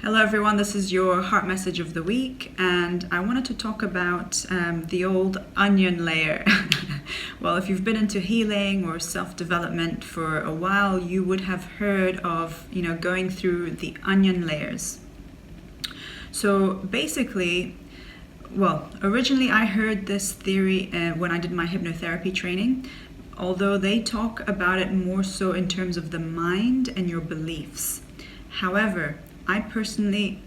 Hello everyone, this is your heart message of the week, and I wanted to talk about the old onion layer. Well, if you've been into healing or self-development for a while, you would have heard of, going through the onion layers. So basically, originally I heard this theory when I did my hypnotherapy training, although they talk about it more so in terms of the mind and your beliefs. However, I personally,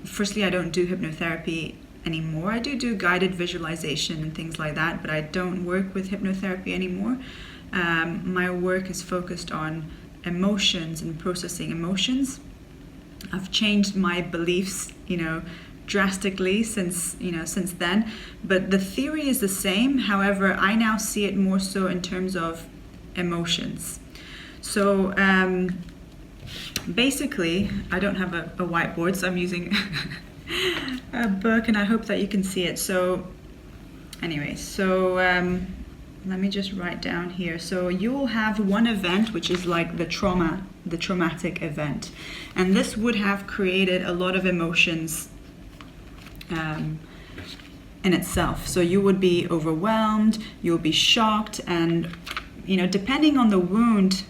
firstly, I don't do hypnotherapy anymore. I do guided visualization and things like that, but I don't work with hypnotherapy anymore. My work is focused on emotions and processing emotions. I've changed my beliefs, drastically since then, but the theory is the same. However, I now see it more so in terms of emotions. So, basically, I don't have a whiteboard, so I'm using a book, and I hope that you can see it. So anyway, let me just write down here. So you'll have one event, which is like the traumatic event. And this would have created a lot of emotions in itself. So you would be overwhelmed, you'll be shocked, and depending on the wound,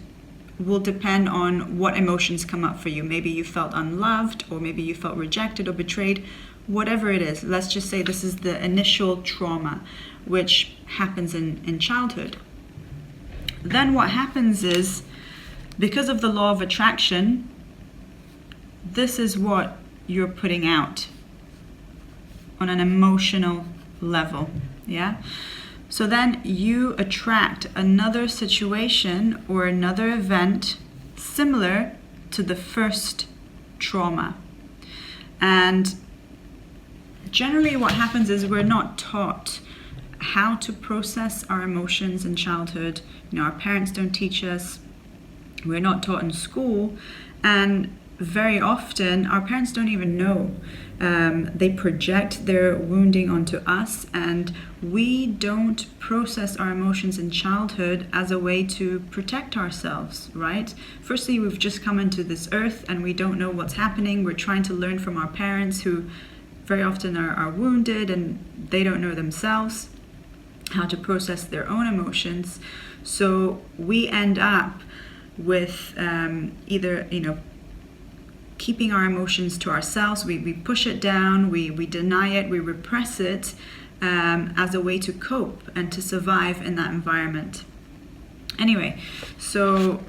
will depend on what emotions come up for you. Maybe you felt unloved, or maybe you felt rejected or betrayed, whatever it is. Let's just say this is the initial trauma, which happens in childhood. Then what happens is, because of the law of attraction, this is what you're putting out on an emotional level, yeah? So then you attract another situation or another event similar to the first trauma. And generally what happens is we're not taught how to process our emotions in childhood. Our parents don't teach us. We're not taught in school. And very often our parents don't even know. They project their wounding onto us, and we don't process our emotions in childhood as a way to protect ourselves, right? Firstly, we've just come into this earth and we don't know what's happening. We're trying to learn from our parents, who very often are wounded, and they don't know themselves how to process their own emotions. So we end up with either, keeping our emotions to ourselves. We push it down, we deny it, we repress it as a way to cope and to survive in that environment. Anyway, so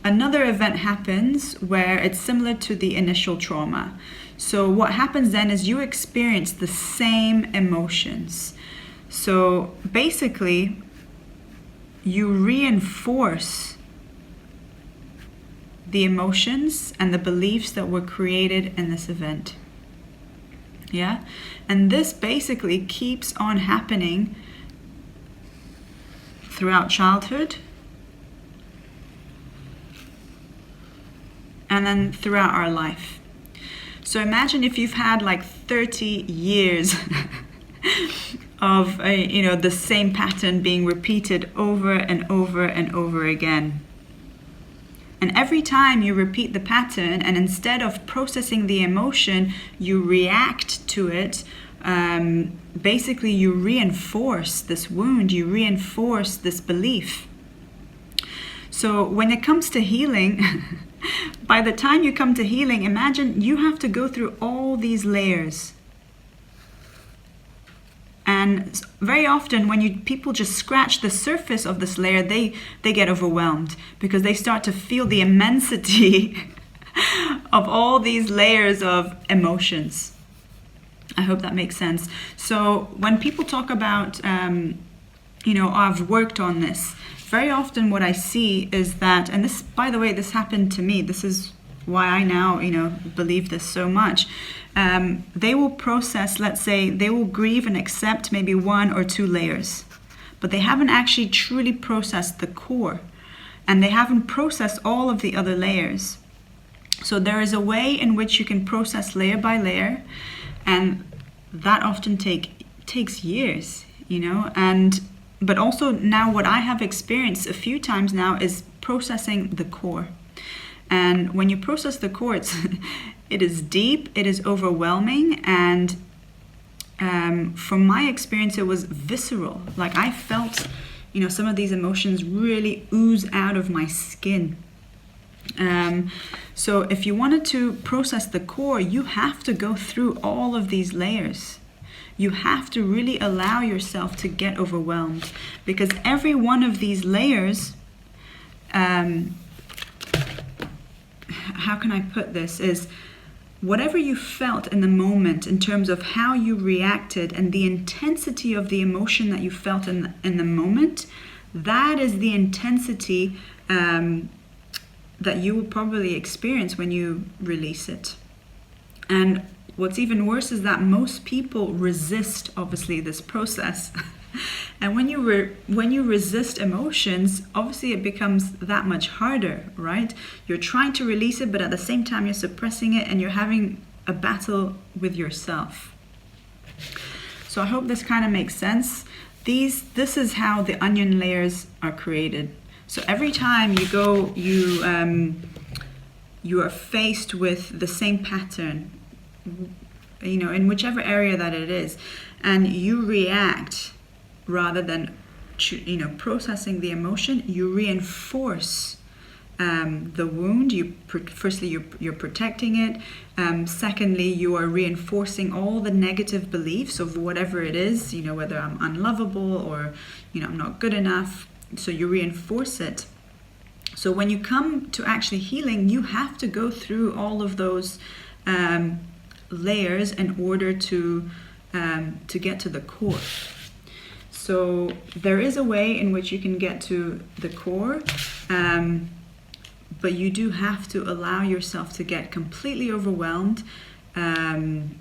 another event happens where it's similar to the initial trauma. So what happens then is you experience the same emotions. So basically, you reinforce the emotions and the beliefs that were created in this event. Yeah? And this basically keeps on happening throughout childhood and then throughout our life. So imagine if you've had like 30 years of the same pattern being repeated over and over and over again. And every time you repeat the pattern, and instead of processing the emotion, you react to it, basically you reinforce this wound, you reinforce this belief. So when it comes to healing, by the time you come to healing, imagine you have to go through all these layers. And very often when people just scratch the surface of this layer, they get overwhelmed, because they start to feel the immensity of all these layers of emotions. I hope that makes sense. So when people talk about, I've worked on this, very often what I see is that, and this, by the way, this happened to me. This is why I now, believe this so much. They will process, let's say, they will grieve and accept maybe 1 or 2 layers, but they haven't actually truly processed the core, and they haven't processed all of the other layers. So there is a way in which you can process layer by layer, and that often takes years, but also now what I have experienced a few times now is processing the core. And when you process the core, it is deep, it is overwhelming, and from my experience, it was visceral. Like I felt, some of these emotions really ooze out of my skin. So if you wanted to process the core, you have to go through all of these layers. You have to really allow yourself to get overwhelmed, because every one of these layers, how can I put this, is whatever you felt in the moment in terms of how you reacted and the intensity of the emotion that you felt in the moment, that is the intensity that you will probably experience when you release it. And what's even worse is that most people resist, obviously, this process. And when you resist emotions, obviously it becomes that much harder, right? You're trying to release it, but at the same time you're suppressing it and you're having a battle with yourself. So I hope this kind of makes sense. This is how the onion layers are created. So every time you go, you are faced with the same pattern, in whichever area that it is, and you react rather than processing the emotion. You reinforce the wound. Firstly you're protecting it. Secondly, you are reinforcing all the negative beliefs of whatever it is, whether I'm unlovable or I'm not good enough. So you reinforce it. So when you come to actually healing, you have to go through all of those layers in order to get to the core. So there is a way in which you can get to the core, but you do have to allow yourself to get completely overwhelmed. And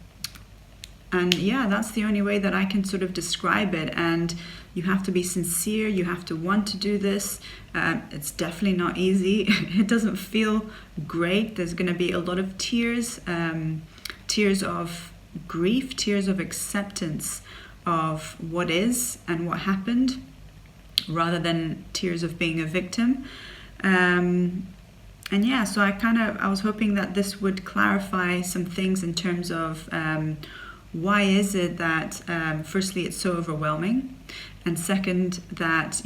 yeah, that's the only way that I can sort of describe it. And you have to be sincere, you have to want to do this. It's definitely not easy. It doesn't feel great. There's going to be a lot of tears, tears of grief, tears of acceptance of what is and what happened, rather than tears of being a victim. And yeah, so I was hoping that this would clarify some things in terms of why is it that firstly it's so overwhelming, and second that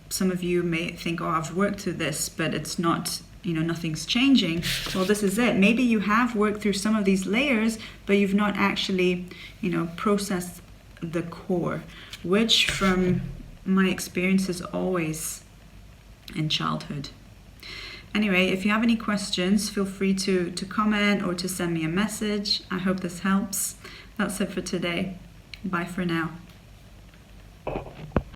some of you may think, oh, I've worked through this, but it's not, nothing's changing. Well, this is it. Maybe you have worked through some of these layers, but you've not actually processed the core, which from my experience is always in childhood. Anyway, if you have any questions, feel free to comment or to send me a message. I hope this helps. That's it for today. Bye for now.